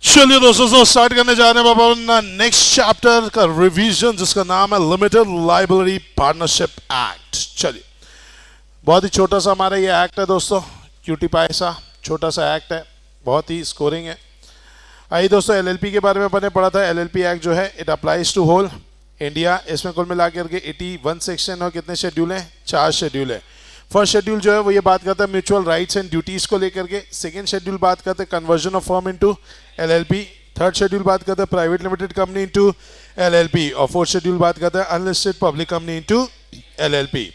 चलिए दोस्तों स्टार्ट करने जा रहे हैं बाबा अपना नेक्स्ट चैप्टर का रिवीजन, जिसका नाम है लिमिटेड लाइबिलिटी पार्टनरशिप एक्ट। चलिए, बहुत ही छोटा सा हमारा ये एक्ट है दोस्तों, क्यूटी पाई सा छोटा सा एक्ट है, बहुत ही स्कोरिंग है। आइए दोस्तों, एलएलपी के बारे में अपने पढ़ा था। एलएलपी एक्ट जो है it applies to whole India. इसमें कुल मिलाकर के 81 सेक्शन और कितने शेड्यूल हैं? 4 शेड्यूल है। फर्स्ट शेड्यूल जो है वो ये बात करता है म्यूचुअल राइट्स एंड ड्यूटीज को लेकर के। सेकंड शेड्यूल बात करते हैं conversion of firm into LLP. Third schedule बात करते हैं private limited company into LLP. और फोर्थ शेड्यूल बात करता है unlisted public company into LLP.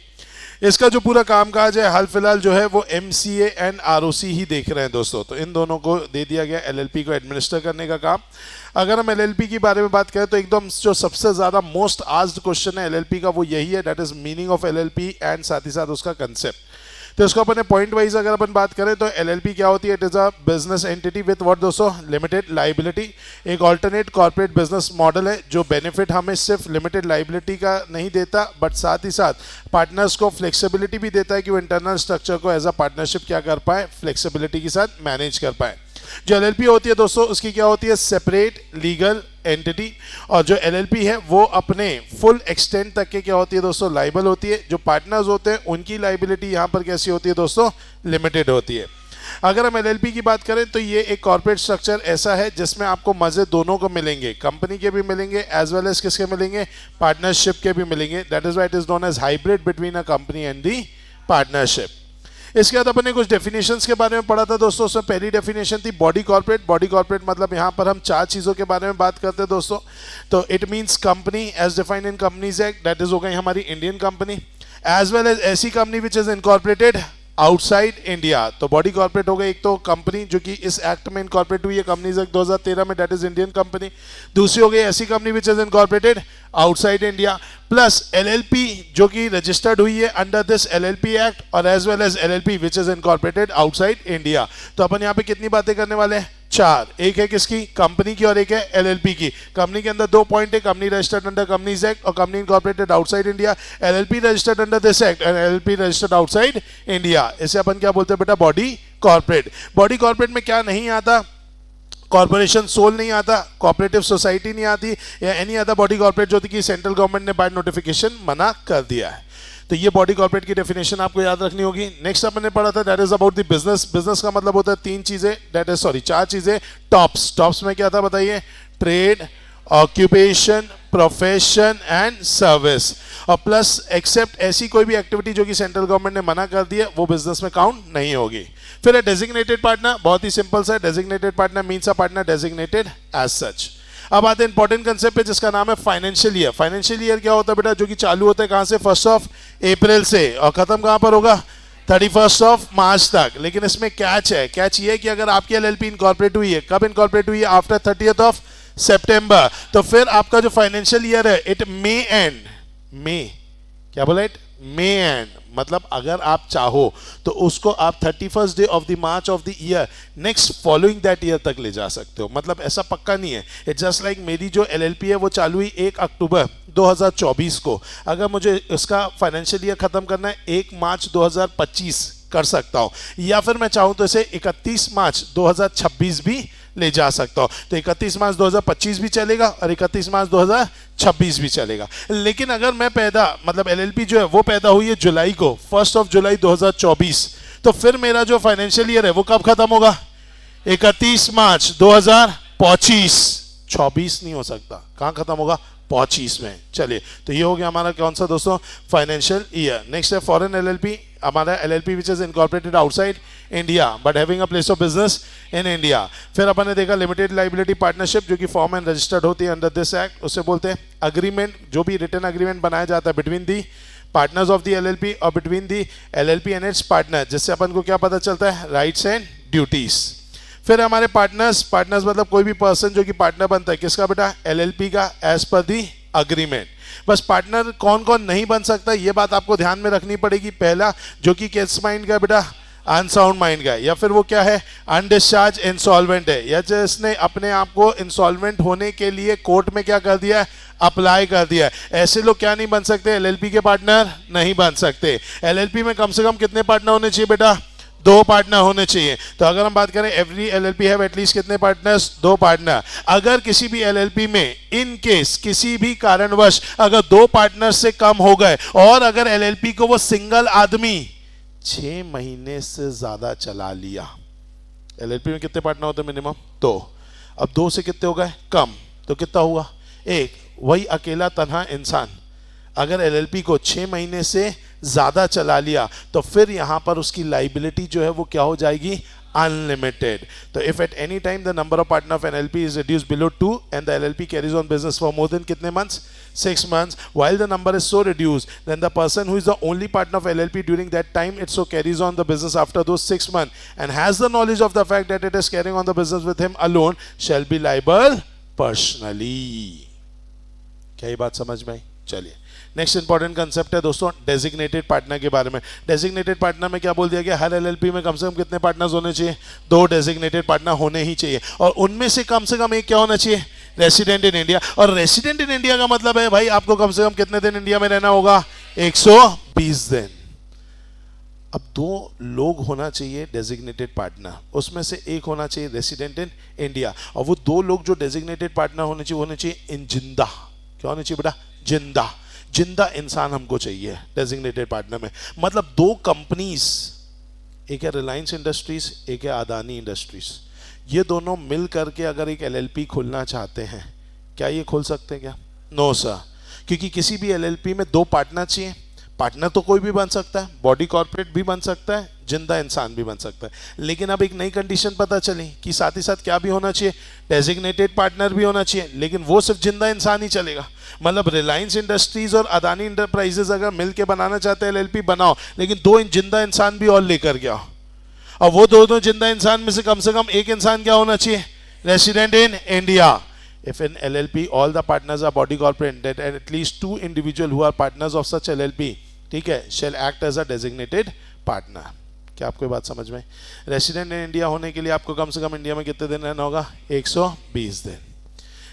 इसका जो पूरा कामकाज है हाल फिलहाल जो है वो एमसीए एंड आरओसी ही देख रहे हैं दोस्तों, तो इन दोनों को दे दिया गया एलएलपी को एडमिनिस्टर करने का काम। अगर हम एलएलपी के बारे में बात करें तो एकदम जो सबसे ज़्यादा मोस्ट आस्क्ड क्वेश्चन है एलएलपी का वो यही है, that is meaning of LLP and साथ ही साथ उसका कंसेप्ट। तो इसको अपने पॉइंट वाइज अगर अपन बात करें तो एलएलपी क्या होती है? It is a business entity with what दोस्तों? Limited liability. एक ऑल्टरनेट कॉर्पोरेट बिजनेस मॉडल है जो बेनिफिट हमें सिर्फ लिमिटेड लाइबिलिटी का नहीं देता, बट साथ ही साथ पार्टनर्स को फ्लेक्सिबिलिटी भी देता है कि वो इंटरनल स्ट्रक्चर को एज अ पार्टनरशिप क्या कर पाए? फ्लेक्सिबिलिटी के साथ मैनेज कर पाए। जो एलएलपी होती है दोस्तों उसकी क्या होती है? Separate legal entity. और जो एलएलपी है वो अपने फुल एक्सटेंट तक के क्या होती है दोस्तों? लाइबल होती है। जो पार्टनर्स होते हैं उनकी लाइबिलिटी यहाँ पर कैसी होती है दोस्तों? लिमिटेड होती है। अगर हम एलएलपी की बात करें तो ये एक कॉर्पोरेट स्ट्रक्चर ऐसा है जिसमें आपको मजे दोनों को मिलेंगे, कंपनी के भी मिलेंगे एज वेल एज किसके मिलेंगे? पार्टनरशिप के भी मिलेंगे। That is why it is known as hybrid between a company and the partnership. इसके बाद अपन ने कुछ डेफिनेशंस के बारे में पढ़ा था दोस्तों। उसमें पहली डेफिनेशन थी बॉडी कॉर्पोरेट। बॉडी कॉर्पोरेट मतलब यहाँ पर हम 4 चीज़ों के बारे में बात करते हैं दोस्तों। तो it means company as defined in companies act, that is हो गई हमारी Indian company, as well as ऐसी company which is incorporated outside India. तो बॉडी कॉर्पोरेट हो गई एक तो कंपनी जो कि इस एक्ट में इनकॉर्पोरेट हुई है कंपनीज एक्ट 2013 में, दैट इज इंडियन कंपनी। दूसरी हो गई ऐसी company which is incorporated outside India, plus LLP जो कि रजिस्टर्ड हुई है अंडर दिस एलएलपी एक्ट, और as well as LLP which is incorporated outside India. तो अपन यहाँ पे कितनी बातें करने वाले हैं? 4। एक है किसकी? कंपनी की, और एक है एलएलपी की। कंपनी के अंदर 2 पॉइंट है, company registered under companies act और company incorporated outside India. LLP registered under this act and LLP registered outside India. इसे अपन क्या बोलते हैं बेटा? Body corporate. बॉडी कॉर्पोरेट में क्या नहीं आता? कॉर्पोरेशन सोल नहीं आता, कोऑपरेटिव सोसाइटी नहीं आती, या एनी अदर बॉडी कॉर्पोरेट जो थी कि सेंट्रल गवर्नमेंट ने बाय नोटिफिकेशन मना कर दिया है। तो ये बॉडी कॉर्पोरेट की डेफिनेशन आपको याद रखनी होगी। नेक्स्ट अपन ने पढ़ा था that is about the business. Business का मतलब होता है 3 चीजें, दैट इज 4 चीजें। टॉप्स। टॉप्स में क्या था बताइए? Trade, occupation, profession and service. और प्लस एक्सेप्ट ऐसी कोई भी एक्टिविटी जो कि सेंट्रल गवर्नमेंट ने मना कर दी है वो बिजनेस में काउंट नहीं होगी। फिर है डेजिग्नेटेड पार्टनर। बहुत ही सिंपल सा, designated partner means a partner designated as such. अब आते हैं इंपॉर्टेंट कंसेप्ट पे जिसका नाम है फाइनेंशियल ईयर। फाइनेंशियल ईयर क्या होता है बेटा? जो कि चालू होता है कहां से? 1 अप्रैल से, और खत्म कहां पर होगा? 31 मार्च तक। लेकिन इसमें कैच है। कैच ये है कि अगर आपकी एलएलपी इनकॉर्पोरेट हुई है, कब इनकॉर्पोरेट हुई है? आफ्टर 30 सितंबर। तो फिर आपका जो फाइनेंशियल ईयर है इट मे एंड, मे क्या बोला? इट मे एंड मतलब अगर आप चाहो तो उसको आप 31 day of the March of the year next following that year तक ले जा सकते हो। मतलब ऐसा पक्का नहीं है। इट्स जस्ट लाइक मेरी जो एलएलपी है वो चालू हुई 1 अक्टूबर 2024 को। अगर मुझे इसका फाइनेंशियल ईयर खत्म करना है 1 मार्च 2025 कर सकता हूं, या फिर मैं चाहूं तो इसे 31 मार्च 2026 भी ले जा सकता हूं। तो 31 मार्च 2025 भी चलेगा और 31 मार्च 2026 भी चलेगा। लेकिन अगर मैं पैदा मतलब एलएलपी जो है वो पैदा हुई है जुलाई को, 1 जुलाई 2024, तो फिर मेरा जो फाइनेंशियल ईयर है वो कब खत्म होगा? 31 मार्च 2025। 26 नहीं हो सकता, कहां खत्म होगा? 25 में। चलिए, तो ये हो गया हमारा कौन सा दोस्तों? Financial year. नेक्स्ट है फॉरेन एलएलपी। हमारा LLP which is incorporated outside India but having a place of business in India. फिर अपन ने देखा लिमिटेड लाइबिलिटी पार्टनरशिप जो कि फॉर्म एंड रजिस्टर्ड होती है अंडर दिस एक्ट। उससे बोलते हैं अग्रीमेंट, जो भी रिटर्न अग्रीमेंट बनाया जाता है between the partners of the LLP और between the LLP and its partner, जिससे अपन को क्या पता चलता है? Rights and duties. फिर हमारे पार्टनर्स मतलब कोई भी पर्सन जो कि पार्टनर बनता है किसका बेटा? एलएलपी का, एज पर दी अग्रीमेंट। बस पार्टनर कौन कौन नहीं बन सकता ये बात आपको ध्यान में रखनी पड़ेगी। पहला जो कि किस माइंड का बेटा? अनसाउंड माइंड का, या फिर वो क्या है? अनडिस्चार्ज इंसॉल्वेंट है, या जिसने अपने आप को इंसॉल्वेंट होने के लिए कोर्ट में क्या कर दिया है? अप्लाई कर दिया है। ऐसे लोग क्या नहीं बन सकते? एलएलपी के पार्टनर नहीं बन सकते। एलएलपी में कम से कम कितने पार्टनर होने चाहिए बेटा? दो पार्टनर होने चाहिए। तो अगर हम बात करें एवरी एलएलपी हैव एटलीस्ट कितने पार्टनर्स, दो पार्टनर। अगर किसी भी एलएलपी में इन केस किसी भी कारणवश अगर दो पार्टनर से कम हो गए और अगर एलएलपी को वो सिंगल आदमी 6 महीने से ज्यादा चला लिया, एलएलपी में कितने पार्टनर होते हैं मिनिमम, दो। अब दो से कितने हो गए कम, तो कितना हुआ, एक। वही अकेला तन्हा इंसान अगर एलएलपी को 6 महीने से ज्यादा चला लिया तो फिर यहां पर उसकी लाइबिलिटी जो है वो क्या हो जाएगी, अनलिमिटेड। तो if at any time the number of partner of LLP is reduced below 2 and the LLP carries on business for more than कितने months, 6 months, while the number is so reduced, then the person who is the only partner of LLP during that time it so carries on the business after those 6 months and has the knowledge of the fact that it is carrying on the business with him alone shall be liable personally। क्या ये बात समझ में आई? चलिए next important concept है दोस्तों designated partner के बारे में। डेजिग्नेटेड पार्टनर में क्या बोल दिया गया, हर एलएलपी में कम से कम कितने पार्टनर्स होने चाहिए, दो डेजिग्नेटेड पार्टनर होने ही चाहिए और उनमें से कम एक क्या होना चाहिए, रेसिडेंट इन इंडिया। और रेसिडेंट इन इंडिया का मतलब है भाई आपको कम से कम कितने दिन इंडिया में रहना होगा, 120 दिन। अब दो लोग होना चाहिए डेजिग्नेटेड पार्टनर, उसमें से एक होना चाहिए रेसिडेंट इन इंडिया और वो दो लोग जो डेजिग्नेटेड पार्टनर होने चाहिए इन जिंदा। क्या होने चाहिए बेटा, जिंदा। जिंदा इंसान हमको चाहिए डेजिग्नेटेड पार्टनर में। मतलब दो कंपनीज, एक है रिलायंस इंडस्ट्रीज, एक है अदानी इंडस्ट्रीज, ये दोनों मिल करके अगर एक एलएलपी खोलना चाहते हैं, क्या ये खोल सकते हैं क्या? नो सर, क्योंकि किसी भी एलएलपी में दो पार्टनर चाहिए। पार्टनर तो कोई भी बन सकता है, बॉडी कॉर्पोरेट भी बन सकता है, जिंदा इंसान भी बन सकता है। लेकिन अब एक नई कंडीशन पता चली कि साथ ही साथ क्या भी होना चाहिए, डेजिग्नेटेड पार्टनर भी होना चाहिए, लेकिन वो सिर्फ जिंदा इंसान ही चलेगा। मतलब रिलायंस इंडस्ट्रीज और अदानी इंटरप्राइजेज अगर मिलके बनाना चाहते हैं एलएलपी, बनाओ, लेकिन दो जिंदा इंसान भी और लेकर के आओ। और वो दोनों जिंदा इंसान में से कम एक इंसान क्या होना चाहिए, resident in India. If in LLP all the partners are body corporate, that at least 2 individuals who are partners of such LLP, ठीक है, shall act as a designated partner। क्या आपको बात समझ में? रेसिडेंट इन इंडिया होने के लिए आपको कम से कम इंडिया में कितने दिन रहना होगा, 120 दिन।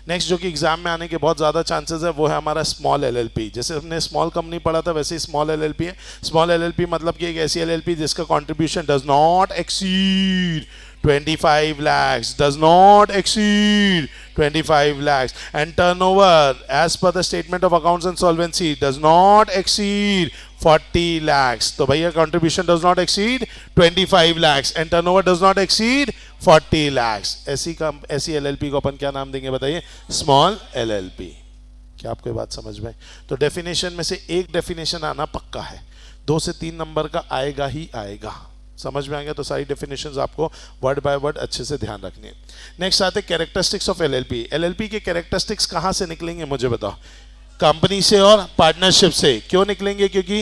नेक्स्ट जो कि एग्जाम में आने के बहुत ज़्यादा चांसेस है वो है हमारा स्मॉल एलएलपी। जैसे हमने स्मॉल कंपनी पढ़ा था वैसे ही स्मॉल एलएलपी है। स्मॉल एलएलपी मतलब कि एक ऐसी एलएलपी जिसका contribution does not exceed 25 lakhs, does not exceed 25 lakhs, and turnover as per the statement of accounts and solvency does not exceed 40 lakhs। तो भैया contribution does not exceed 25 lakhs and turnover does not exceed 40 lakhs। ऐसी LLP को अपन क्या नाम देंगे बताइए, small LLP. क्या आपको बात समझ में? तो डेफिनेशन में से एक डेफिनेशन आना पक्का है, 2 से 3 नंबर का आएगा ही आएगा। समझ में आ गया? तो सारी डेफिनेशंस आपको वर्ड बाय वर्ड अच्छे से ध्यान रखनी है। नेक्स्ट आते कैरेक्टरिस्टिक्स ऑफ एलएलपी। एलएलपी के कैरेक्टरिस्टिक्स कहाँ से निकलेंगे मुझे बताओ? कंपनी से और पार्टनरशिप से। क्यों निकलेंगे? क्योंकि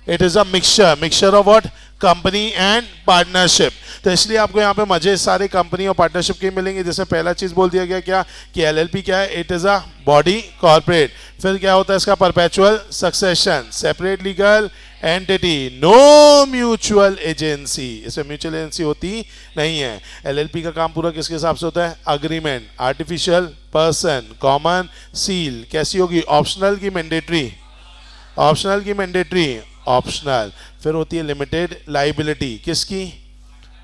it is a mixture of what, company and partnership. तो इसलिए आपको यहाँ पे मजे सारे कंपनी और पार्टनरशिप के मिलेंगे। जैसे पहला चीज बोल दिया गया क्या कि एलएलपी क्या है, it is a body corporate. फिर क्या होता है इसका, perpetual succession, separate legal entity, no mutual agency. इसमें म्यूचुअल एजेंसी होती नहीं है। एलएलपी का काम पूरा किसके हिसाब से होता है, agreement, artificial person, common seal. कैसी होगी, ऑप्शनल की मैंडेटरी, ऑप्शनल की मैंडेटरी, ऑप्शनल। फिर होती है लिमिटेड लाइबिलिटी, किसकी,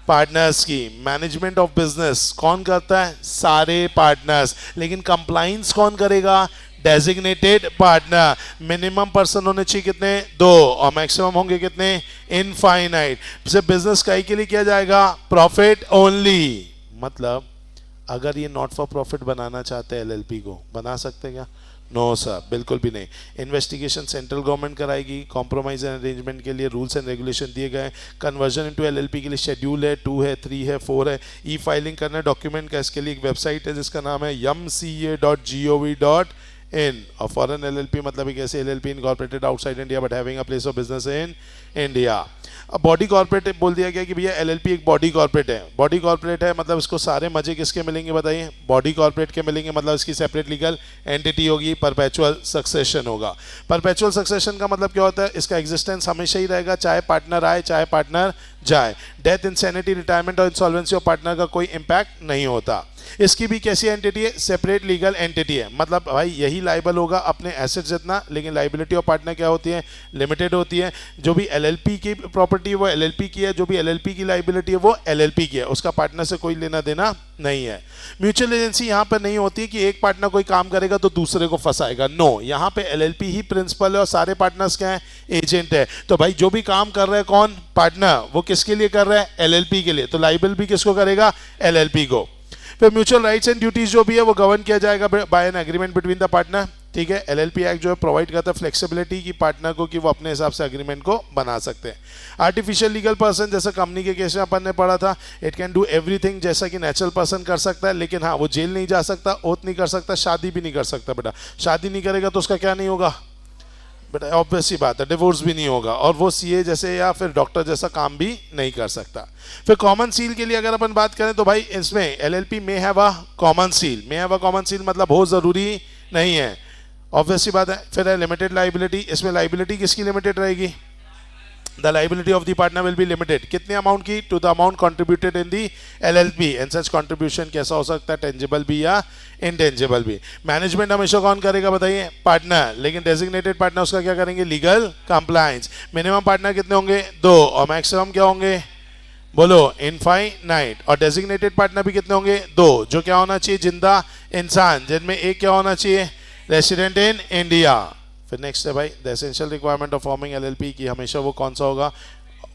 पार्टनर्स की। मैनेजमेंट ऑफ बिजनेस कौन करता है, सारे पार्टनर्स। लेकिन कंप्लाइंस कौन करेगा, डेजिग्नेटेड पार्टनर। मिनिमम पर्सन होने चाहिए कितने, 2, और मैक्सिमम होंगे कितने, इनफाइनाइट। सिर्फ बिजनेस का ही के लिए किया जाएगा, प्रॉफिट ओनली। मतलब अगर ये नॉट फॉर प्रॉफिट बनाना चाहते हैं एलएलपी को, बना सकते क्या? नो सर, बिल्कुल भी नहीं। इन्वेस्टिगेशन सेंट्रल गवर्नमेंट कराएगी। कॉम्प्रोमाइज एंड अरेंजमेंट के लिए रूल्स एंड रेगुलेशन दिए गए। कन्वर्जन इनटू एलएलपी के लिए शेड्यूल है, 2 है, 3 है, 4 है। ई फाइलिंग करना है डॉक्यूमेंट का, इसके लिए एक वेबसाइट है जिसका नाम है yumca.gov.in। और फॉरेन एलएलपी मतलब एक ऐसे LLP incorporated outside India but having a place of business in India. अब बॉडी कॉर्पोरेट बोल दिया गया कि भैया एलएलपी एक बॉडी कॉर्पोरेट है। बॉडी कॉर्पोरेट है मतलब इसको सारे मजे किसके मिलेंगे बताइए, बॉडी कॉर्पोरेट के मिलेंगे। मतलब इसकी सेपरेट लीगल एंटिटी होगी, परपेचुअल सक्सेशन होगा। परपेचुअल सक्सेशन का मतलब क्या होता है, इसका एग्जिस्टेंस हमेशा ही रहेगा, चाहे पार्टनर आए चाहे पार्टनर जाए। डेथ, इंसैनिटी, रिटायरमेंट और इंसॉल्वेंसी ऑफ पार्टनर का कोई इंपैक्ट नहीं होता। इसकी भी कैसी एंटिटी है, सेपरेट लीगल एंटिटी है। मतलब भाई यही लाइबल होगा अपने एसेट जितना, लेकिन लाइबिलिटी ऑफ पार्टनर क्या होती है, लिमिटेड होती है। जो भी एलएलपी की प्रॉपर्टी है वो एलएलपी की है, जो भी एलएलपी की लाइबिलिटी है वो एलएलपी की है, उसका पार्टनर से कोई लेना देना नहीं है। म्यूचुअल एजेंसी यहाँ पर नहीं होती कि एक पार्टनर कोई काम करेगा तो दूसरे को फंसाएगा, नो, यहाँ पे एलएलपी ही प्रिंसिपल है और सारे पार्टनर्स क्या है, एजेंट है। तो भाई जो भी काम कर रहा है कौन, पार्टनर, वो किसके लिए कर रहा है, एलएलपी के लिए, तो लाइबल भी किसको करेगा, एलएलपी को। फिर म्यूचुअल राइट्स एंड ड्यूटीज जो भी है वो गवर्न किया जाएगा by an agreement between the partner, ठीक है। एलएलपी एक्ट जो है प्रोवाइड करता है फ्लेक्सिबिलिटी की पार्टनर को कि वो अपने हिसाब से एग्रीमेंट को बना सकते हैं। आर्टिफिशियल लीगल पर्सन, जैसे कंपनी के केस में अपन ने पढ़ा था, इट कैन डू एवरीथिंग, जैसा कि नेचुरल पर्सन कर सकता है, लेकिन हाँ वो जेल नहीं जा सकता, ओथ नहीं कर सकता, शादी भी नहीं कर सकता। बेटा शादी नहीं करेगा तो उसका क्या नहीं होगा, बेटा ऑब्वियस सी बात है, डिवोर्स भी नहीं होगा, और वो सीए जैसे या फिर डॉक्टर जैसा काम भी नहीं कर सकता। फिर कॉमन सील के लिए अगर अपन बात करें तो भाई इसमें एलएलपी में हैव अ कॉमन सील, में हैव अ कॉमन सील मतलब बहुत जरूरी नहीं है, ऑब्वियस सी बात है। फिर है लिमिटेड लाइबिलिटी, इसमें लाइबिलिटी किसकी लिमिटेड रहेगी, the liability of the partner will be limited, कितने अमाउंट की, to the amount contributed in the LLP, and such contribution कैसा हो सकता है, टेंजिबल भी या इंटेंजिबल भी। मैनेजमेंट हमेशा कौन करेगा बताइए, पार्टनर, लेकिन डेजिग्नेटेड पार्टनर उसका क्या करेंगे, लीगल कंप्लायंस। मिनिमम पार्टनर कितने होंगे, 2, और मैक्सिमम क्या होंगे, बोलो इनफाइनाइट। और डेजिग्नेटेड पार्टनर भी कितने होंगे, 2, जो क्या होना चाहिए, जिंदा इंसान, जिनमें एक क्या होना चाहिए, रेसिडेंट इन इंडिया। फिर नेक्स्ट है भाई the essential requirement of forming LLP की, हमेशा वो कौन सा होगा,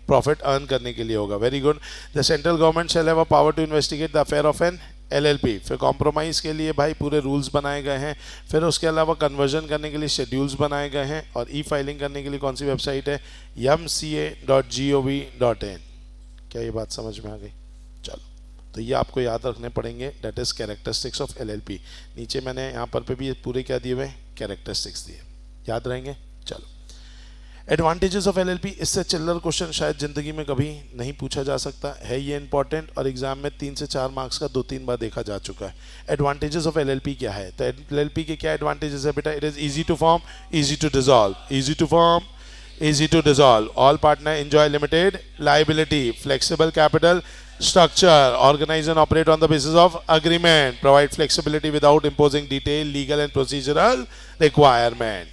प्रॉफिट अर्न करने के लिए होगा, very good. The central government shall have a power to investigate the affair of an LLP. फिर कॉम्प्रोमाइज के लिए भाई पूरे रूल्स बनाए गए हैं। फिर उसके अलावा कन्वर्जन करने के लिए शेड्यूल्स बनाए गए हैं। और ई फाइलिंग करने के लिए कौन सी वेबसाइट है, mca.gov.in। क्या ये बात समझ में आ गई, चलो तो ये आपको याद रखने पड़ेंगे, that is characteristics of LLP. नीचे मैंने यहाँ पर पे भी पूरे क्या दिए हुए, कैरेक्टरिस्टिक्स दिए, याद रहेंगे। चलो एडवांटेजेस ऑफ एलएलपी, इससे चिल्लर क्वेश्चन शायद जिंदगी में कभी नहीं पूछा जा सकता है, ये इंपॉर्टेंट, और एग्जाम में 3 से 4 मार्क्स का 2-3 बार देखा जा चुका है। एडवांटेजेस ऑफ एलएलपी क्या है, तो एलएलपी के क्या एडवांटेजेस है बेटा, it is easy to form, easy to dissolve, easy to form, easy to dissolve, all partner enjoy limited liability, flexible capital structure, organize and operate on the basis of agreement, provide flexibility without imposing detailed legal and procedural requirement।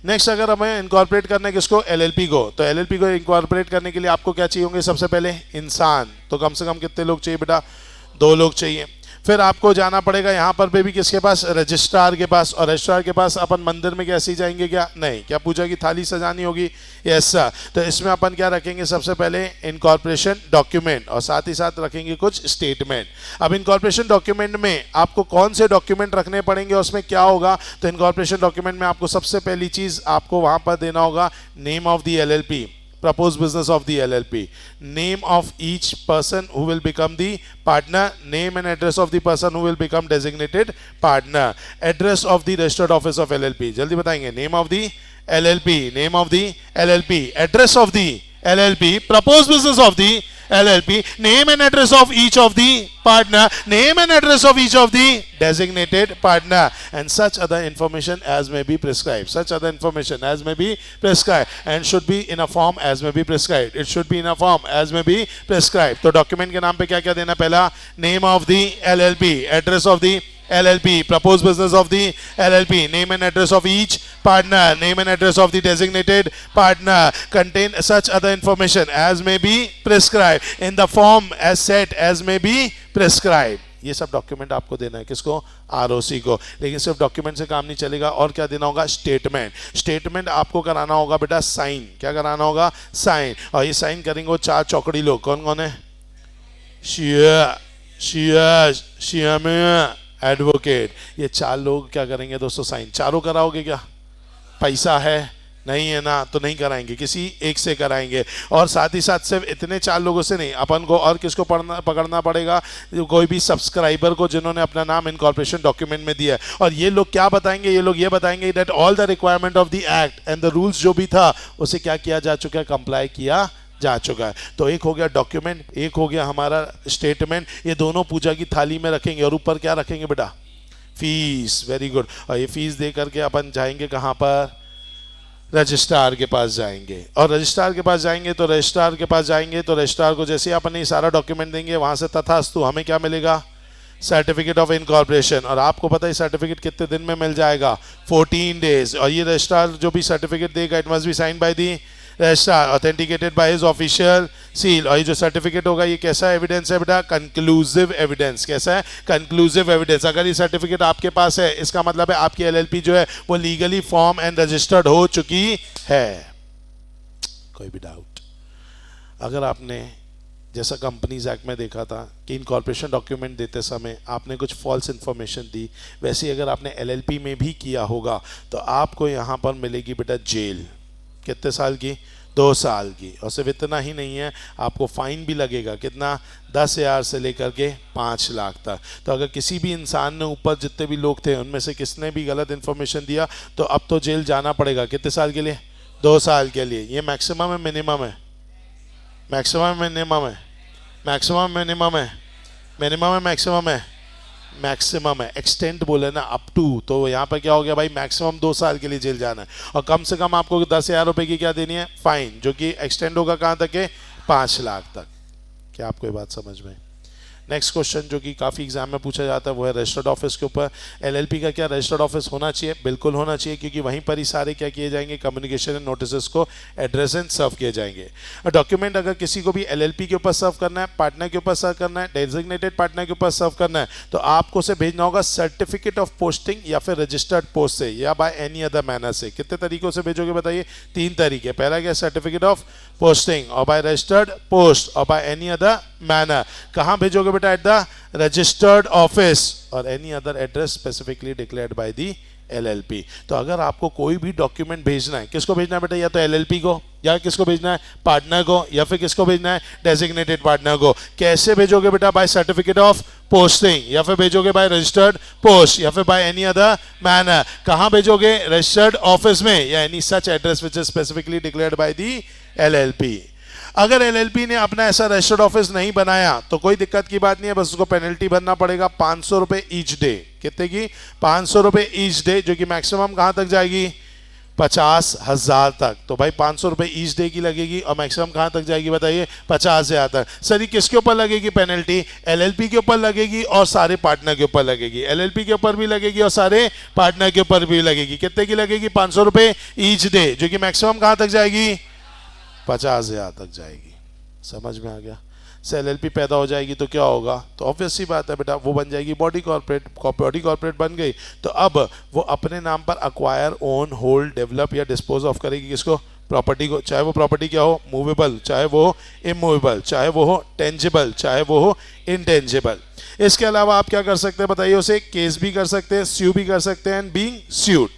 Next अगर हमें incorporate करना है किसको, LLP को, तो LLP को incorporate करने के लिए आपको क्या चाहिए होंगे, सबसे पहले इंसान, तो कम से कम कितने लोग चाहिए बेटा, 2 लोग चाहिए। फिर आपको जाना पड़ेगा यहाँ पर भी किसके पास, रजिस्ट्रार के पास, और रजिस्ट्रार के पास अपन मंदिर में कैसे जाएंगे, क्या नहीं, क्या पूजा की थाली सजानी होगी, यस सर। तो इसमें अपन क्या रखेंगे, सबसे पहले इनकॉर्पोरेशन डॉक्यूमेंट, और साथ ही साथ रखेंगे कुछ स्टेटमेंट। अब इनकॉर्पोरेशन डॉक्यूमेंट में आपको कौन से डॉक्यूमेंट रखने पड़ेंगे, उसमें क्या होगा, तो इनकॉर्पोरेशन डॉक्यूमेंट में आपको सबसे पहली चीज आपको वहां पर देना होगा, name of the LLP, proposed business of the LLP, name of each person who will become the partner, name and address of the person who will become designated partner, address of the registered office of LLP, जल्दी बताएंगे, name of the LLP, name of the LLP, address of the LLP, proposed business of the LLP, name and address of each of the partner, name and address of each of the designated partner, and such other information as may be prescribed, such other information as may be prescribed, and should be in a form as may be prescribed, it should be in a form as may be prescribed। तो document के नाम पे क्या क्या देना, पहला name of the LLP, address of the LLP, proposed business of the LLP, name and address of each partner, name and address of the designated partner, contain such other information as may be prescribed in the form as set as may be prescribed। ये सब document आपको देना है किसको, ROC को। लेकिन सिर्फ document से काम नहीं चलेगा, और क्या देना होगा, स्टेटमेंट। स्टेटमेंट आपको कराना होगा बेटा साइन, क्या कराना होगा, साइन। और ये साइन करेंगे वो 4 चौकड़ी लोग, कौन कौन है, एडवोकेट, ये 4 लोग क्या करेंगे दोस्तों, साइन। चारों कराओगे क्या, पैसा है नहीं है ना, तो नहीं कराएंगे, किसी एक से कराएंगे। और साथ ही साथ सिर्फ इतने 4 लोगों से नहीं, अपन को और किसको पकड़ना पड़ेगा, कोई भी सब्सक्राइबर को जिन्होंने अपना नाम इनकॉर्पोरेशन डॉक्यूमेंट में दिया है। और ये लोग क्या बताएंगे, ये लोग ये बताएंगे that all the requirement of the act and the rules जो भी था उसे क्या किया जा चुका है, कंप्लाई किया जा चुका है। तो एक हो गया डॉक्यूमेंट, एक हो गया हमारा स्टेटमेंट, ये दोनों पूजा की थाली में रखेंगे। और ऊपर क्या रखेंगे बेटा, फीस, वेरी गुड। और ये फीस दे करके अपन जाएंगे कहाँ पर, रजिस्ट्रार के पास जाएंगे। और रजिस्ट्रार के पास जाएंगे तो रजिस्ट्रार को जैसे अपन ये सारा डॉक्यूमेंट देंगे, वहाँ से तथास्तु हमें क्या मिलेगा, सर्टिफिकेट ऑफ इनकॉर्पोरेशन, और आपको पता है सर्टिफिकेट कितने दिन में मिल जाएगा, 14 डेज। और ये रजिस्ट्रार जो भी सर्टिफिकेट देगा it must be sign by the registrar, authenticated by his official seal. और ये जो सर्टिफिकेट होगा ये कैसा एविडेंस है बेटा, कंक्लूसिव एविडेंस। कैसा है, कंक्लूसिव एविडेंस। अगर ये सर्टिफिकेट आपके पास है इसका मतलब है आपकी एलएलपी जो है वो लीगली फॉर्म एंड रजिस्टर्ड हो चुकी है। कोई भी डाउट? अगर आपने जैसा कंपनीज एक्ट में देखा था कि इनकॉर्पोरेशन डॉक्यूमेंट देते समय आपने कुछ फॉल्स इन्फॉर्मेशन दी, वैसे ही अगर आपने एलएलपी में भी किया होगा तो आपको यहाँ पर मिलेगी बेटा जेल। कितने साल की, 2 साल की। और सिर्फ इतना ही नहीं है, आपको फाइन भी लगेगा। कितना, 10,000 से लेकर के 5 लाख तक। तो अगर किसी भी इंसान ने ऊपर जितने भी लोग थे उनमें से किसने भी गलत इन्फॉर्मेशन दिया तो अब तो जेल जाना पड़ेगा। कितने साल के लिए, 2 साल के लिए। ये मैक्सिमम है मिनिमम है, मैक्सिमम मिनिमम है, मैक्सिमम मिनिमम है, मिनिमम है मैक्सिमम है, मैक्सिमम है। एक्सटेंड बोले ना अप टू, तो यहाँ पर क्या हो गया भाई, मैक्सिमम 2 साल के लिए जेल जाना है। और कम से कम आपको 10,000 रुपये की क्या देनी है, फाइन, जो कि एक्सटेंड होगा कहाँ तक है, 5 लाख तक। क्या आपको ये बात समझ में? नेक्स्ट क्वेश्चन जो कि काफ़ी एग्जाम में पूछा जाता है वो है रजिस्टर्ड ऑफिस के ऊपर। एलएलपी का क्या रजिस्टर्ड ऑफिस होना चाहिए? बिल्कुल होना चाहिए, क्योंकि वहीं पर ही सारे क्या किए जाएंगे, कम्युनिकेशन एंड नोटिस को एड्रेस एंड सर्व किए जाएंगे। डॉक्यूमेंट अगर किसी को भी एलएलपी के ऊपर सर्व करना है, पार्टनर के ऊपर सर्व करना है, डेजिग्नेटेड पार्टनर के ऊपर सर्व करना है, तो आपको उसे भेजना होगा सर्टिफिकेट ऑफ पोस्टिंग या फिर रजिस्टर्ड पोस्ट से या बाय एनी अदर मैनर से। कितने तरीकों से भेजोगे बताइए? 3 तरीके। पहला क्या, सर्टिफिकेट ऑफ पोस्टिंग, और बाय रजिस्टर्ड पोस्ट, और बाय एनी अदर मैनर। कहाँ भेजोगे बेटा? एट द रजिस्टर्ड ऑफिस और any other address specifically declared by the LLP. तो अगर आपको कोई भी डॉक्यूमेंट भेजना है, किसको भेजना है बेटा? या तो एलएलपी को, या किसको भेजना है, पार्टनर को, या फिर किसको भेजना है, डेजिग्नेटेड पार्टनर को। कैसे भेजोगे बेटा? बाय सर्टिफिकेट ऑफ पोस्टिंग, या फिर भेजोगे बाय रजिस्टर्ड पोस्ट, या फिर बाय एनी अदर मैनर। कहाँ भेजोगे? रजिस्टर्ड ऑफिस में, या any such address which is specifically declared by the LLP. अगर एलएलपी ने अपना ऐसा रजिस्टर्ड ऑफिस नहीं बनाया तो कोई दिक्कत की बात नहीं है, बस उसको पेनल्टी भरना पड़ेगा 500 रुपए ईच डे। कितने की? 500 रुपए ईच डे, जो कि मैक्सिमम कहां तक जाएगी, 50,000 तक। तो भाई 500 रुपए ईच डे की लगेगी, और मैक्सिमम कहां तक जाएगी बताइए, 50,000 तक। सर ये किसके ऊपर लगेगी पेनल्टी? एलएलपी के ऊपर लगेगी और सारे पार्टनर के ऊपर लगेगी। एलएलपी के ऊपर भी लगेगी और सारे पार्टनर के ऊपर भी लगेगी। कितने की लगेगी? 500 रुपए ईच डे, जो कि मैक्सिमम कहां तक जाएगी, 50,000 तक जाएगी। समझ में आ गया? से एलएलपी पैदा हो जाएगी तो क्या होगा? तो ऑब्वियस सी बात है बेटा, वो बन जाएगी बॉडी कॉर्पोरेट। बॉडी कॉर्पोरेट बन गई तो अब वो अपने नाम पर अक्वायर, ओन, होल्ड, डेवलप या डिस्पोज ऑफ करेगी किसको? प्रॉपर्टी को। चाहे वो प्रॉपर्टी क्या हो, मूवेबल, चाहे वो हो इमूवेबल, चाहे वो हो टेंजिबल, चाहे वो हो इनटेंजिबल। इसके अलावा आप क्या कर सकते हैं बताइए? उसे केस भी कर सकते हैं, स्यू भी कर सकते हैं, एंड बीइंग स्यूड।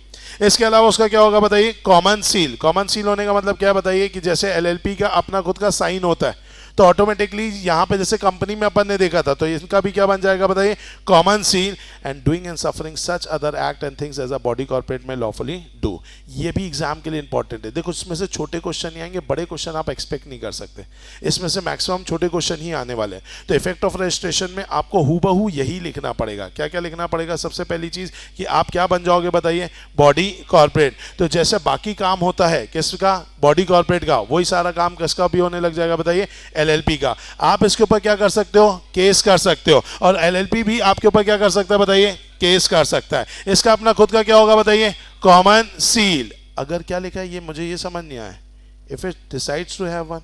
इसके अलावा उसका क्या होगा बताइए? Common seal. कॉमन सील होने का मतलब क्या बताइए? कि जैसे एलएलपी का अपना खुद का साइन होता है तो ऑटोमेटिकली यहाँ पे जैसे कंपनी में अपन ने देखा था, तो इनका भी क्या बन जाएगा बताइए? Common seal. And doing and suffering such other act and things as a body corporate में लॉफुली डू। ये भी एग्जाम के लिए इंपॉर्टेंट है। देखो इसमें से छोटे क्वेश्चन ही आएंगे, बड़े क्वेश्चन आप एक्सपेक्ट नहीं कर सकते। इसमें से मैक्सिमम छोटे क्वेश्चन ही आने वाले हैं। तो इफेक्ट ऑफ रजिस्ट्रेशन में आपको हूबहू यही लिखना पड़ेगा। क्या क्या लिखना पड़ेगा? सबसे पहली चीज कि आप क्या बन जाओगे बताइए? Body corporate. तो जैसे बाकी काम होता है किसका? बॉडी कॉर्पोरेट का, वही सारा काम किसका भी होने लग जाएगा बताइए? एलएलपी का। आप इसके ऊपर क्या कर सकते हो? केस कर सकते हो। और एलएलपी भी आपके ऊपर क्या कर सकता है बताइए? केस कर सकता है। इसका अपना खुद का क्या होगा बताइए? Common seal. अगर क्या लिखा है ये मुझे ये समझ नहीं आया। If it decides to have one,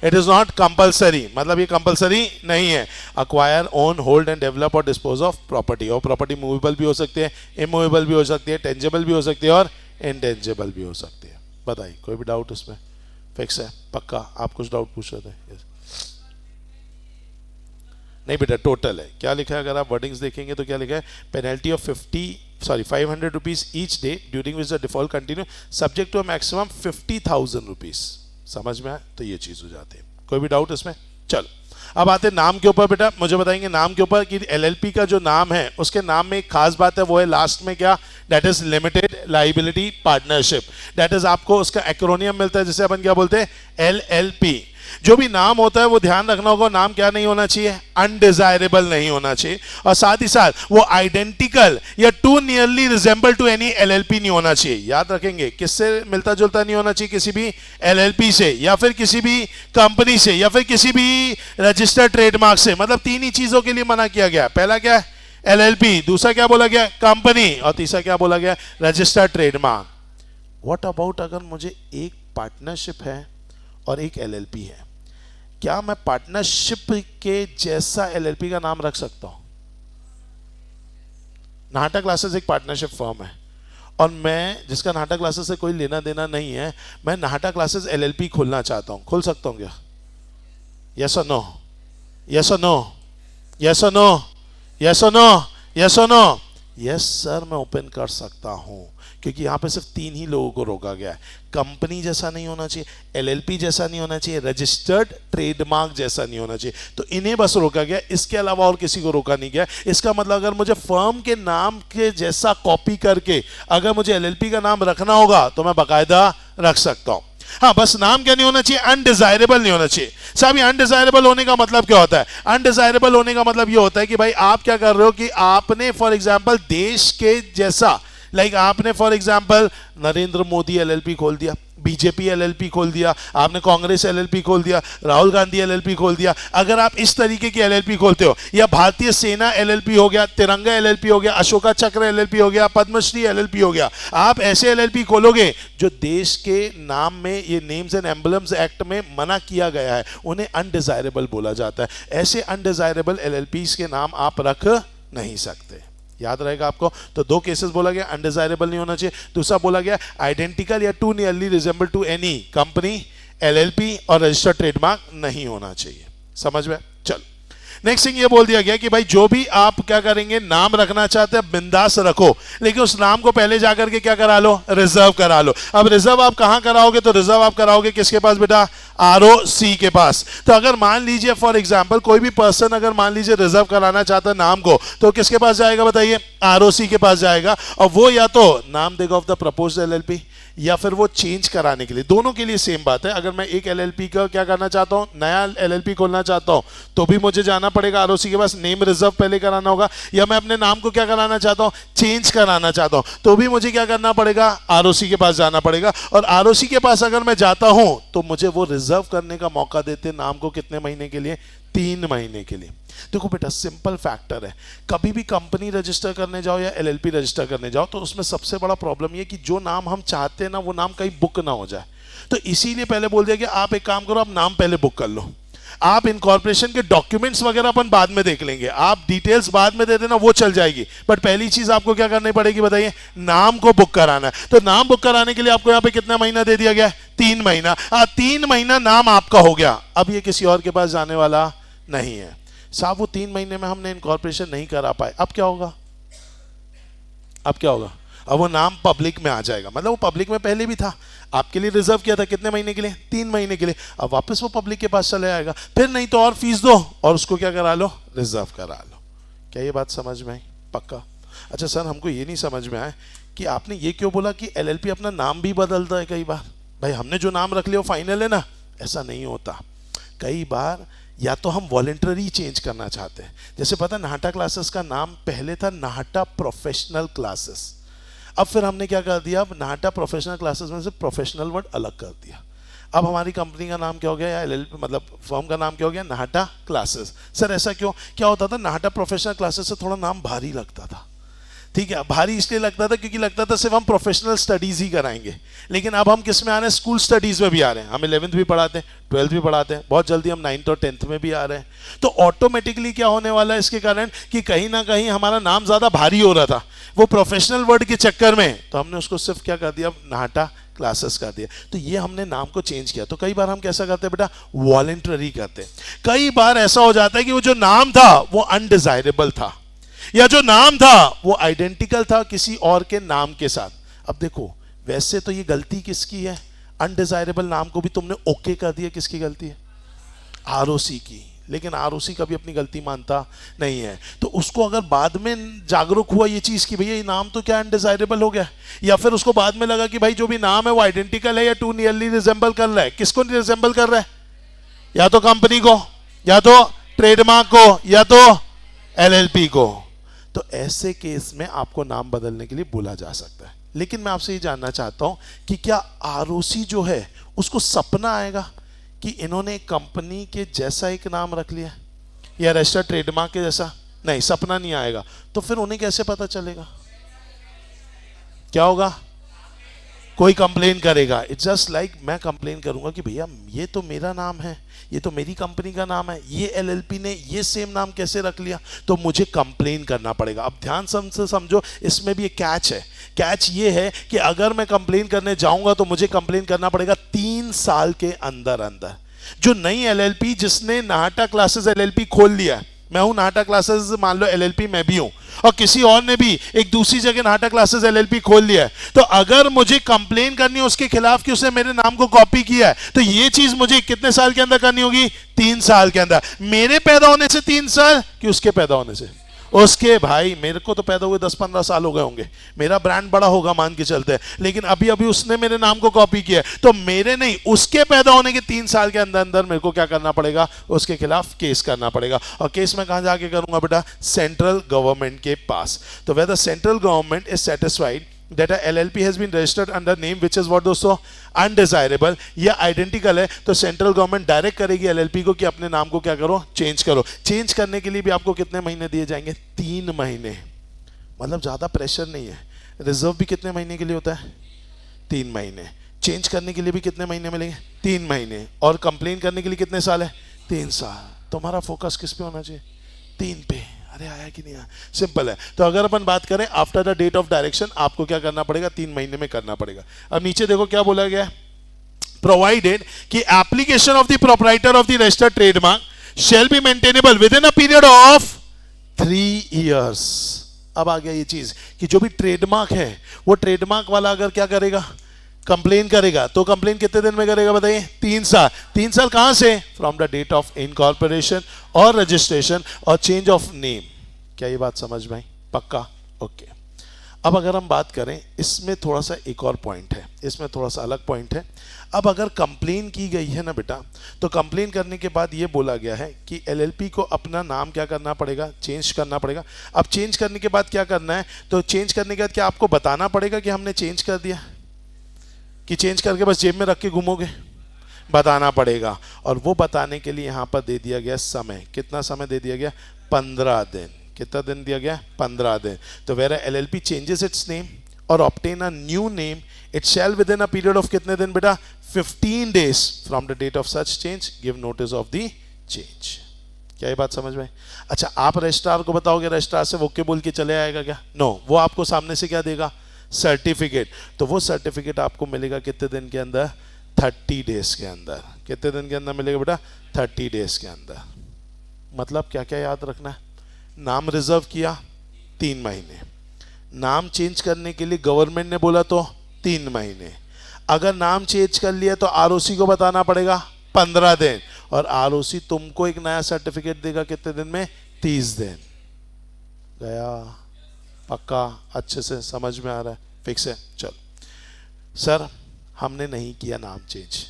it is not compulsory, मतलब ये कंपल्सरी नहीं है। Acquire, own, hold and develop और डिस्पोज ऑफ प्रॉपर्टी। और प्रॉपर्टी मूवेबल भी हो सकती है, इमूवेबल भी हो सकती है, टेंजेबल भी हो सकती है और इनटेंजेबल भी हो सकती है। बताइए कोई भी डाउट इसमें? फिक्स है? पक्का? आप कुछ डाउट पूछ रहे थे? yes. नहीं बेटा टोटल है। क्या लिखा है? अगर आप वर्डिंग्स देखेंगे तो क्या लिखा है? Penalty of 500 rupees each day during which the default continue subject to maximum 50,000 rupees. समझ में आया? तो ये चीज हो जाती है। कोई भी डाउट इसमें? चलो अब आते हैं नाम के ऊपर। बेटा मुझे बताएंगे नाम के ऊपर कि एलएलपी का जो नाम है उसके नाम में एक खास बात है, वो है लास्ट में क्या? That is limited liability partnership. That is आपको उसका एक्रोनियम मिलता है जिसे अपन क्या बोलते हैं? एलएलपी। जो भी नाम होता है वो ध्यान रखना होगा, नाम क्या नहीं होना चाहिए, अनडिजायरेबल नहीं होना चाहिए, और साथ ही साथ वो आइडेंटिकल या too nearly resemble to any LLP नहीं होना चाहिए। याद रखेंगे, किससे मिलता जुलता नहीं होना चाहिए, किसी भी एलएलपी से या फिर किसी भी कंपनी से या फिर किसी भी रजिस्टर्ड ट्रेडमार्क से। मतलब तीन ही चीजों के लिए मना किया गया। पहला क्या है, एलएलपी, दूसरा क्या बोला गया, कंपनी, और तीसरा क्या बोला गया, रजिस्टर्ड ट्रेडमार्क। व्हाट अबाउट अगर मुझे एक पार्टनरशिप है और एक एलएलपी है, क्या मैं पार्टनरशिप के जैसा एलएलपी का नाम रख सकता हूं? नाटा क्लासेस एक पार्टनरशिप फर्म है और मैं, जिसका नाटा क्लासेस से कोई लेना देना नहीं है, मैं नाटा क्लासेस एलएलपी खोलना चाहता हूं, खोल सकता हूं क्या? यस और नो, यस और नो, यस और नो, यस और नो, यस और नो। यस सर, मैं ओपन कर सकता हूं, क्योंकि यहां पे सिर्फ तीन ही लोगों को रोका गया है। कंपनी जैसा नहीं होना चाहिए, एलएलपी जैसा नहीं होना चाहिए, रजिस्टर्ड ट्रेडमार्क जैसा नहीं होना चाहिए। तो इन्हें बस रोका गया, इसके अलावा और किसी को रोका नहीं गया। इसका मतलब अगर मुझे फर्म के नाम के जैसा कॉपी करके अगर मुझे एलएलपी का नाम रखना होगा तो मैं बाकायदा रख सकता हूं। हाँ, बस नाम क्या नहीं होना चाहिए, अनडिजायरेबल नहीं होना चाहिए। साहब, अनडिजायरेबल होने का मतलब क्या होता है? अनडिजायरेबल होने का मतलब ये होता है कि भाई आप क्या कर रहे हो कि आपने फॉर एग्जांपल देश के जैसा, लाइक आपने for example Narendra Modi LLP खोल दिया, बीजेपी एलएलपी खोल दिया, आपने कांग्रेस एलएलपी खोल दिया, राहुल गांधी एलएलपी खोल दिया। अगर आप इस तरीके की एलएलपी खोलते हो, या भारतीय सेना एलएलपी हो गया, तिरंगा एलएलपी हो गया, अशोका चक्र एलएलपी हो गया, पद्मश्री एलएलपी हो गया, आप ऐसे एलएलपी खोलोगे जो देश के नाम में, ये नेम्स एंड एम्बलम्स एक्ट में मना किया गया है, उन्हें अनडिजायरेबल बोला जाता है। ऐसे अनडिजायरेबल एलएलपीज के नाम आप रख नहीं सकते। याद रहेगा आपको। तो दो केसेस बोला गया, अनडिजायरेबल नहीं होना चाहिए, दूसरा बोला गया आइडेंटिकल या too nearly resemble to any company, LLP और रजिस्टर्ड ट्रेडमार्क नहीं होना चाहिए। समझ में? चल, नेक्स्ट थिंग ये बोल दिया गया कि भाई जो भी आप क्या करेंगे, नाम रखना चाहते हैं बिंदास रखो, लेकिन उस नाम को पहले जाकर के क्या करा लो, रिजर्व करा लो। अब रिजर्व आप कहां कराओगे? तो रिजर्व आप कराओगे किसके पास बेटा? आरओसी के पास। तो अगर मान लीजिए फॉर एग्जांपल कोई भी पर्सन अगर मान लीजिए रिजर्व कराना चाहता है नाम को, तो किसके पास जाएगा बताइए? आरओसी के पास जाएगा, और वो या तो नाम देगा ऑफ द प्रपोज्ड एलएलपी, या फिर वो चेंज कराने के लिए, दोनों के लिए सेम बात है। अगर मैं एक एलएलपी का क्या करना चाहता हूं, नया एलएलपी खोलना चाहता हूं, तो भी मुझे जाना पड़ेगा आरओसी के पास, नेम रिजर्व पहले कराना होगा। या मैं अपने नाम को क्या कराना चाहता हूं, चेंज कराना चाहता हूं, तो भी मुझे क्या करना पड़ेगा? आरओसी के पास जाना पड़ेगा। और आरओसी के पास अगर मैं जाता हूं तो मुझे वो रिजर्व करने का मौका देते नाम को, कितने महीने के लिए? 3 महीने के लिए। देखो बेटा, सिंपल फैक्टर है, कभी भी कंपनी रजिस्टर करने जाओ या एलएलपी रजिस्टर करने जाओ, तो उसमें सबसे बड़ा प्रॉब्लम ये कि जो नाम हम चाहते हैं ना, वो नाम कहीं बुक ना हो जाए। तो इसीलिए पहले बोल दिया कि आप एक काम करो, आप नाम पहले बुक कर लो। आप इनकॉर्पोरेशन के डॉक्यूमेंट्स वगैरह अपन बाद में देख लेंगे, आप डिटेल्स बाद में दे देना, वो चल जाएगी। बट पहली चीज आपको क्या करनी पड़ेगी बताइए? नाम को बुक कराना है। तो नाम बुक कराने के लिए आपको यहाँ पे कितना महीना दे दिया गया? 3 महीना। 3 महीना नाम आपका हो गया, अब ये किसी और के पास जाने वाला नहीं है। साहब, वो 3 महीने में हमने इनकॉर्पोरेशन नहीं करा पाए, अब क्या होगा? अब क्या होगा? अब वो नाम पब्लिक में आ जाएगा। मतलब वो पब्लिक में पहले भी था, आपके लिए रिजर्व किया था कितने महीने के लिए? 3 महीने के लिए। अब वापस वो पब्लिक के पास चले आएगा, फिर नहीं तो और फीस दो और उसको क्या करा लो? रिजर्व करा लो। क्या ये बात समझ में आई? पक्का? अच्छा सर, हमको ये नहीं समझ में आया कि आपने ये क्यों बोला कि एलएलपी अपना नाम भी बदलता है कई बार। भाई हमने जो नाम रख लिया वो फाइनल है ना? ऐसा नहीं होता। कई बार या तो हम वॉलंटरी चेंज करना चाहते हैं। जैसे पता, नाटा क्लासेस का नाम पहले था नाटा प्रोफेशनल क्लासेस, अब फिर हमने क्या कर दिया, अब नाटा प्रोफेशनल क्लासेस में से प्रोफेशनल वर्ड अलग कर दिया। अब हमारी कंपनी का नाम क्या हो गया, या एलएलपी मतलब फर्म का नाम क्या हो गया? नाटा क्लासेस। सर ऐसा क्यों? क्या होता था, नाटा प्रोफेशनल क्लासेस से थोड़ा नाम भारी लगता था। ठीक है, भारी इसलिए लगता था क्योंकि लगता था सिर्फ हम प्रोफेशनल स्टडीज ही कराएंगे। लेकिन अब हम किस में आ रहे हैं? स्कूल स्टडीज में भी आ रहे हैं। हम 11th भी पढ़ाते हैं, 12th भी पढ़ाते हैं, बहुत जल्दी हम 9th और 10th में भी आ रहे हैं। तो ऑटोमेटिकली क्या होने वाला है इसके कारण कि कहीं ना कहीं हमारा नाम ज्यादा भारी हो रहा था वो प्रोफेशनल वर्ड के चक्कर में, तो हमने उसको सिर्फ क्या कर दिया? नाटा क्लासेस कर दिया। तो ये हमने नाम को चेंज किया। तो कई बार हम कैसा करते हैं बेटा? वॉलंटरी करते हैं। कई बार ऐसा हो जाता है कि वो जो नाम था वो अनडिजायरेबल था, या जो नाम था वो आइडेंटिकल था किसी और के नाम के साथ। अब देखो, वैसे तो ये गलती किसकी है? अनडिजायरेबल नाम को भी तुमने ओके कर दिया, किसकी गलती है? आरओसी की। लेकिन आरओसी कभी अपनी गलती मानता नहीं है। तो उसको अगर बाद में जागरूक हुआ ये चीज कि भैया ये नाम तो क्या अनडिजायरेबल हो गया, या फिर उसको बाद में लगा कि भाई जो भी नाम है वो आइडेंटिकल है या टू नियरली रिजेंबल कर रहा है, किसको रिजेंबल कर रहा है? या तो कंपनी को, या तो ट्रेडमार्क को, या तो एलएलपी को। तो ऐसे केस में आपको नाम बदलने के लिए बोला जा सकता है। लेकिन मैं आपसे ये जानना चाहता हूं कि क्या आरओसी जो है उसको सपना आएगा कि इन्होंने कंपनी के जैसा एक नाम रख लिया या रजिस्टर्ड ट्रेडमार्क के जैसा? नहीं, सपना नहीं आएगा। तो फिर उन्हें कैसे पता चलेगा? क्या होगा? कोई कंप्लेन करेगा। इट्स जस्ट लाइक मैं कंप्लेन करूंगा कि भैया ये तो मेरा नाम है, ये तो मेरी कंपनी का नाम है, ये एलएलपी ने ये सेम नाम कैसे रख लिया? तो मुझे कंप्लेन करना पड़ेगा। अब ध्यान से समझो, इसमें भी एक कैच है। कैच ये है कि अगर मैं कंप्लेन करने जाऊंगा तो मुझे कंप्लेन करना पड़ेगा 3 साल के अंदर अंदर। जो नई एलएलपी जिसने नाटा क्लासेस एलएलपी खोल लिया, मैं हूं नाटा क्लासेस, मान लो एलएलपी मैं भी हूं, और किसी और ने भी एक दूसरी जगह नाटा क्लासेस एलएलपी खोल लिया है, तो अगर मुझे कंप्लेन करनी है उसके खिलाफ कि उसने मेरे नाम को कॉपी किया है, तो ये चीज मुझे कितने साल के अंदर करनी होगी? 3 साल के अंदर। मेरे पैदा होने से 3 साल कि उसके पैदा होने से? उसके। भाई मेरे को तो पैदा हुए 10-15 साल हो गए होंगे, मेरा ब्रांड बड़ा होगा मान के चलते हैं, लेकिन अभी अभी उसने मेरे नाम को कॉपी किया है, तो मेरे नहीं, उसके पैदा होने के 3 साल के अंदर अंदर मेरे को क्या करना पड़ेगा? उसके खिलाफ केस करना पड़ेगा। और केस मैं कहां जाके करूंगा बेटा? सेंट्रल गवर्नमेंट के पास। तो whether central government is satisfied that a LLP has been registered under name which is what दोस्तों? Undesirable या आइडेंटिकल है, तो सेंट्रल गवर्नमेंट डायरेक्ट करेगी एलएलपी को कि अपने नाम को क्या करो? चेंज करो। चेंज करने के लिए भी आपको कितने महीने दिए जाएंगे? 3 महीने। मतलब ज्यादा प्रेशर नहीं है। रिजर्व भी कितने महीने के लिए होता है? 3 महीने। चेंज करने के लिए भी कितने महीने मिलेंगे? 3 महीने। और कंप्लेन करने के लिए कितने साल है? 3 साल। तुम्हारा फोकस किस पे होना चाहिए? 3 पे। अरे आया कि नहीं आया? सिंपल है। तो अगर अपन बात करें after the date of direction, आपको क्या करना पड़ेगा? 3 महीने में करना पड़ेगा। अब नीचे देखो क्या बोला गया है, प्रोवाइडेड कि application of the proprietor of the registered trademark shall be maintainable with in a period of 3 years। अब आ गया ये चीज कि जो भी ट्रेडमार्क है, वो ट्रेडमार्क वाला अगर क्या करेगा? कंप्लेन करेगा, तो कंप्लेन कितने दिन में करेगा बताइए? 3 साल। 3 साल कहां से? From the date of incorporation और रजिस्ट्रेशन और चेंज ऑफ नेम। क्या ये बात समझ में आई? पक्का? ओके। अब अगर हम बात करें, इसमें थोड़ा सा एक और पॉइंट है, इसमें थोड़ा सा अलग पॉइंट है। अब अगर कंप्लेन की गई है ना बेटा, तो कंप्लेन करने के बाद ये बोला गया है कि एलएलपी को अपना नाम क्या करना पड़ेगा? चेंज करना पड़ेगा। अब चेंज करने के बाद क्या करना है? तो चेंज करने के बाद क्या आपको बताना पड़ेगा कि हमने चेंज कर दिया, कि चेंज करके बस जेब में रख के घूमोगे? बताना पड़ेगा। और वो बताने के लिए यहां पर दे दिया गया समय। कितना समय दे दिया गया? 15 दिन। कितना दिन दिया गया? 15 दिन। तो where LLP changes its name और obtain a new name, it shall within a period of कितने दिन बेटा? 15 days from the date of such change give notice of the change. क्या ये बात समझ में? अच्छा, आप रजिस्ट्रार को बताओगे, रजिस्ट्रार से ओके बोल के चले आएगा क्या? नो, वो आपको सामने से क्या देगा? सर्टिफिकेट। तो वो सर्टिफिकेट आपको मिलेगा कितने दिन के अंदर? 30 days के अंदर। कितने दिन के अंदर मिलेगा बेटा? 30 days के अंदर। मतलब क्या क्या याद रखना है? नाम रिजर्व किया 3 महीने, नाम चेंज करने के लिए गवर्नमेंट ने बोला तो 3 महीने, अगर नाम चेंज कर लिया तो आरओसी को बताना पड़ेगा 15 दिन, और आरओसी तुमको एक नया सर्टिफिकेट देगा कितने दिन में? 30 दिन। गया? पक्का? अच्छे से समझ में आ रहा है? फिक्स है? चलो सर, हमने नहीं किया नाम चेंज,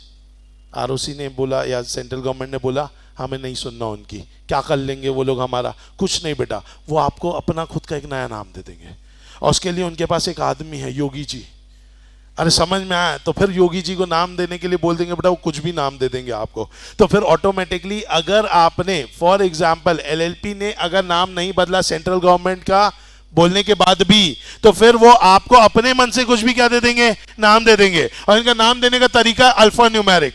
आरओसी ने बोला या सेंट्रल गवर्नमेंट ने बोला, हमें नहीं सुनना उनकी, क्या कर लेंगे वो लोग हमारा? कुछ नहीं बेटा, वो आपको अपना खुद का एक नया नाम दे देंगे, और उसके लिए उनके पास एक आदमी है, योगी जी। अरे समझ में आया? तो फिर योगी जी को नाम देने के लिए बोल देंगे बेटा, वो कुछ भी नाम दे देंगे आपको। तो फिर ऑटोमेटिकली अगर आपने फॉर एग्जाम्पल एलएलपी ने अगर नाम नहीं बदला सेंट्रल गवर्नमेंट का बोलने के बाद भी, तो फिर वो आपको अपने मन से कुछ भी क्या दे देंगे? नाम दे देंगे। और इनका नाम देने का तरीका अल्फा न्यूमेरिक,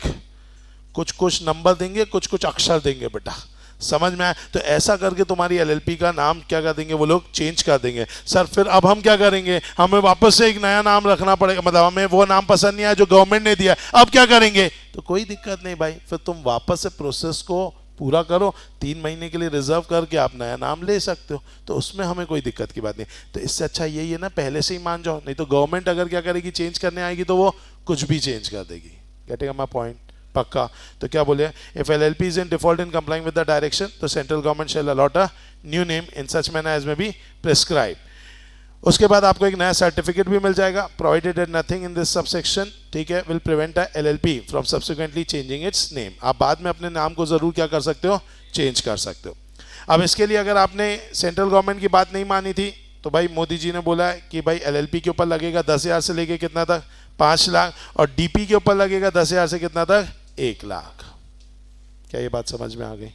कुछ कुछ नंबर देंगे, कुछ कुछ अक्षर देंगे बेटा। समझ में आया? तो ऐसा करके तुम्हारी एलएलपी का नाम क्या कर देंगे वो लोग? चेंज कर देंगे। सर फिर अब हम क्या करेंगे? हमें वापस से एक नया नाम रखना पड़ेगा, मतलब हमें वो नाम पसंद नहीं आया जो गवर्नमेंट ने दिया, अब क्या करेंगे? तो कोई दिक्कत नहीं भाई, फिर तुम वापस से प्रोसेस को पूरा करो, 3 महीने के लिए रिजर्व करके आप नया नाम ले सकते हो, तो उसमें हमें कोई दिक्कत की बात नहीं। तो इससे अच्छा यही है ना, पहले से ही मान जाओ, नहीं तो गवर्नमेंट अगर क्या करेगी? चेंज करने आएगी तो वो कुछ भी चेंज कर देगी। Getting my point? पक्का? तो क्या बोले? If LLP is in default in complying with the direction, तो central government shall allot a new name in such manner as may be prescribe. उसके बाद आपको एक नया सर्टिफिकेट भी मिल जाएगा, provided that nothing in this subsection, ठीक है, will prevent a LLP from subsequently changing its name. आप बाद में अपने नाम को जरूर क्या कर सकते हो, चेंज कर सकते हो। अब इसके लिए अगर आपने सेंट्रल गवर्नमेंट की बात नहीं मानी थी तो भाई मोदी जी ने बोला है कि भाई एलएलपी के ऊपर लगेगा 10,000 से लेके कितना तक, 5 लाख, और डीपी के ऊपर लगेगा 10,000 से कितना तक, 1 लाख। क्या ये बात समझ में आ गई?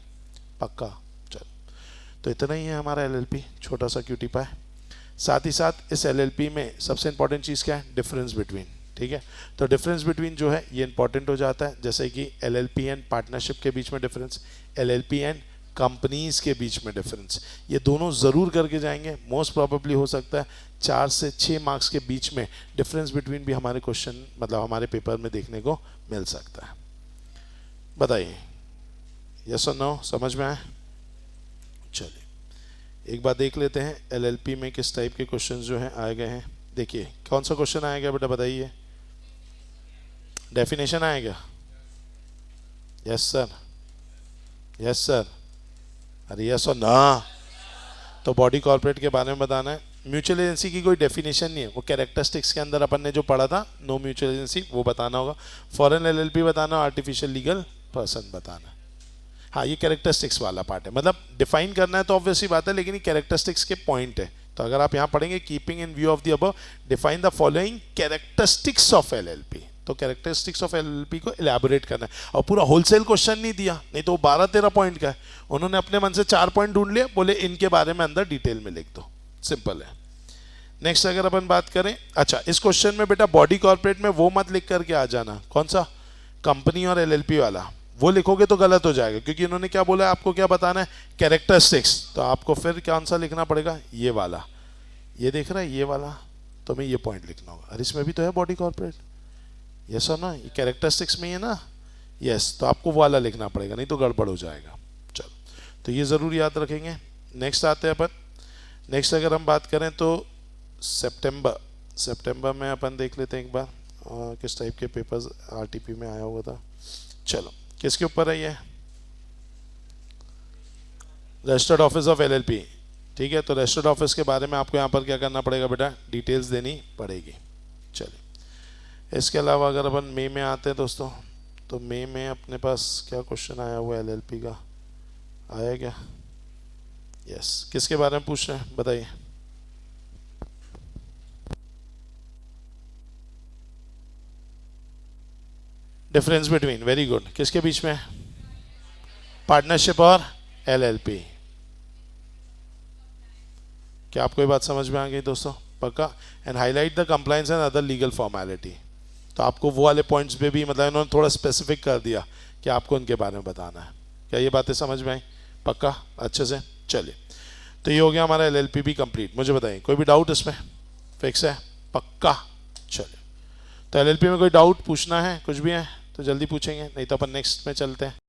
पक्का? चलो, तो इतना ही है हमारा एलएलपी, छोटा सा क्यूटी पाए। साथ ही साथ इस एलएलपी में सबसे इंपॉर्टेंट चीज़ क्या है, डिफरेंस बिटवीन, ठीक है। तो डिफरेंस बिटवीन जो है ये इंपॉर्टेंट हो जाता है, जैसे कि एलएलपी एंड पार्टनरशिप के बीच में डिफरेंस, एलएलपी एंड कंपनीज के बीच में डिफरेंस, ये दोनों ज़रूर करके जाएंगे। मोस्ट प्रोबेबली हो सकता है 4 से 6 मार्क्स के बीच में डिफरेंस बिटवीन भी हमारे क्वेश्चन मतलब हमारे पेपर में देखने को मिल सकता है। बताइए, यस और नो, समझ में आए? चलिए एक बार देख लेते हैं एलएलपी में किस टाइप के क्वेश्चन जो हैं आए गए हैं। देखिए कौन सा क्वेश्चन आएगा बेटा, बताइए। डेफिनेशन आएगा? यस सर, यस सर, अरे यस और ना। तो बॉडी कॉर्पोरेट के बारे में बताना है। म्यूचुअल एजेंसी की कोई डेफिनेशन नहीं है, वो कैरेक्टरिस्टिक्स के अंदर अपन ने जो पढ़ा था, नो म्यूचुअल एजेंसी, वो बताना होगा। फॉरेन एलएलपी बताना, आर्टिफिशियल लीगल पर्सन बताना। हाँ, ये कैरेक्टरिस्टिक्स वाला पार्ट है, मतलब डिफाइन करना है तो ऑब्वियसली बात है, लेकिन ये कैरेक्टरिस्टिक्स के पॉइंट है। तो अगर आप यहाँ पढ़ेंगे keeping in view of the above define the following characteristics of LLP, तो कैरेक्टरिस्टिक्स ऑफ एलएलपी को इलैबोरेट करना है। और पूरा होलसेल क्वेश्चन नहीं दिया, नहीं तो 12-13 पॉइंट का है। उन्होंने अपने मन से 4 पॉइंट ढूंढ लिए, बोले इनके बारे में अंदर डिटेल में लिख दो, सिंपल है। नेक्स्ट अगर अपन बात करें, अच्छा इस क्वेश्चन में बेटा बॉडी कॉर्पोरेट में वो मत लिख करके आ जाना, कौन सा, कंपनी और एलएलपी वाला, वो लिखोगे तो गलत हो जाएगा, क्योंकि इन्होंने क्या बोला है, आपको क्या बताना है, कैरेक्टरिस्टिक्स। तो आपको फिर कौन सा लिखना पड़ेगा, ये वाला, ये देख रहा है ये वाला, तो मैं ये पॉइंट लिखना होगा। अरे इसमें भी तो है बॉडी कॉर्पोरेट, यस और ना, ये कैरेक्टरिस्टिक्स में ही है ना, यस, तो आपको वो वाला लिखना पड़ेगा, नहीं तो गड़बड़ हो जाएगा। चलो, तो ये ज़रूर याद रखेंगे। नेक्स्ट आते हैं अपन, नेक्स्ट अगर हम बात करें तो सितंबर में अपन देख लेते हैं एक बार किस टाइप के पेपर्स आरटीपी में आया हुआ था। चलो, किसके ऊपर है ये, रजिस्टर्ड ऑफिस ऑफ एलएलपी, ठीक है। तो रजिस्टर्ड ऑफिस के बारे में आपको यहाँ पर क्या करना पड़ेगा बेटा, डिटेल्स देनी पड़ेगी। चलिए, इसके अलावा अगर अपन मई में आते हैं दोस्तों, तो मई में अपने पास क्या क्वेश्चन आया हुआ है एलएलपी का, आया क्या? यस, किसके बारे में पूछ रहे हैं बताइए। डिफरेंस बिटवीन, वेरी गुड, किसके बीच में, पार्टनरशिप और एलएलपी। क्या आपको ये बात समझ में आ गई दोस्तों? पक्का। And highlight the compliance and other legal formality, तो आपको वो वाले पॉइंट्स पे भी मतलब इन्होंने थोड़ा स्पेसिफिक कर दिया कि आपको उनके बारे में बताना है। क्या ये बातें समझ में आई? पक्का, अच्छे से। चलिए, तो ये हो गया हमारा एलएलपी भी कंप्लीट। मुझे बताइए कोई भी डाउट इसमें? फिक्स है? पक्का। चलिए, तो एलएलपी में कोई डाउट पूछना है, कुछ भी है तो जल्दी पूछेंगे, नहीं तो अपन नेक्स्ट में चलते हैं।